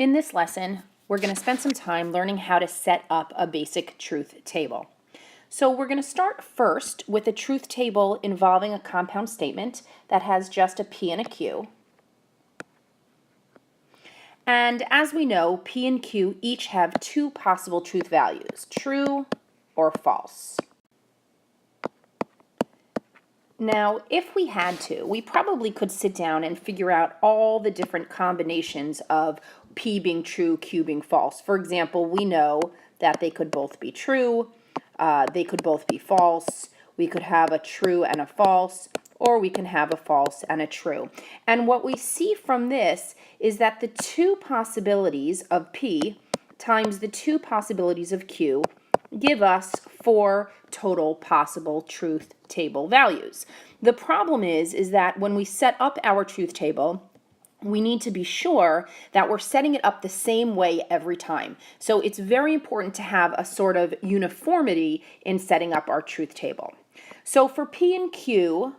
In this lesson, we're going to spend some time learning how to set up a basic truth table. So we're going to start first with a truth table involving a compound statement that has just a P and a Q. And as we know, P and Q each have two possible truth values, true or false. Now, if we had to, we probably could sit down and figure out all the different combinations of P being true, Q being false. For example, we know that they could both be true, they could both be false, we could have a true and a false, or we can have a false and a true. And what we see from this is that the two possibilities of P times the two possibilities of Q give us 4 total possible truth table values. The problem is that when we set up our truth table, we need to be sure that we're setting it up the same way every time. So it's very important to have a sort of uniformity in setting up our truth table. So for P and Q,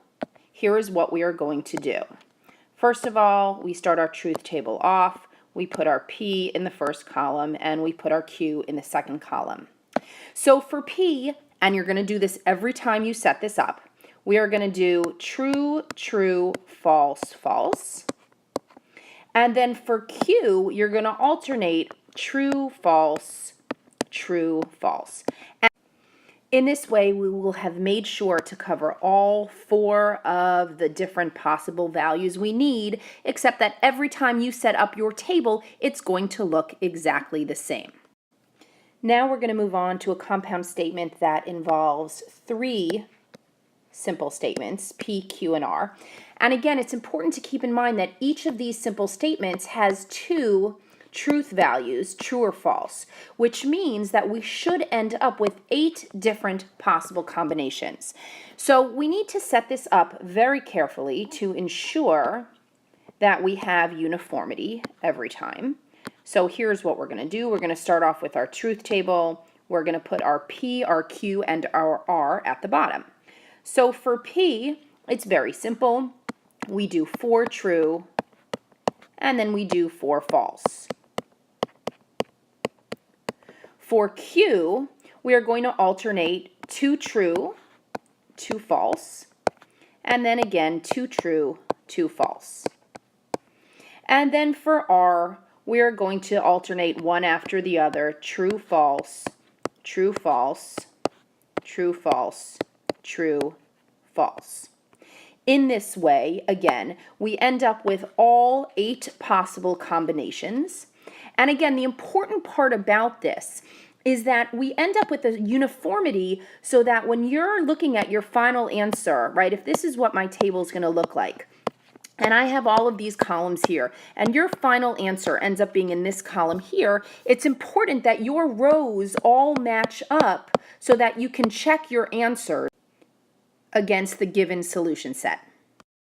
here is what we are going to do. First of all, we start our truth table off. We put our P in the first column and we put our Q in the second column. So for P, and you're going to do this every time you set this up, we are going to do true, true, false, false. And then for Q, you're going to alternate true, false, true, false. And in this way, we will have made sure to cover all 4 of the different possible values we need, except that every time you set up your table, it's going to look exactly the same. Now we're going to move on to a compound statement that involves 3 simple statements, P, Q, and R. And again, it's important to keep in mind that each of these simple statements has 2 truth values, true or false, which means that we should end up with 8 different possible combinations. So we need to set this up very carefully to ensure that we have uniformity every time. So here's what we're going to do. We're going to start off with our truth table. We're going to put our P, our Q, and our R at the bottom. So for P, it's very simple. We do 4 true, and then we do 4 false. For Q, we are going to alternate 2 true, 2 false, and then again 2 true, 2 false. And then for R, we are going to alternate one after the other, true, false, true, false, true, false, true, false. In this way, again, we end up with all 8 possible combinations. And again, the important part about this is that we end up with a uniformity so that when you're looking at your final answer, right, if this is what my table is going to look like, and I have all of these columns here, and your final answer ends up being in this column here, it's important that your rows all match up so that you can check your answer against the given solution set.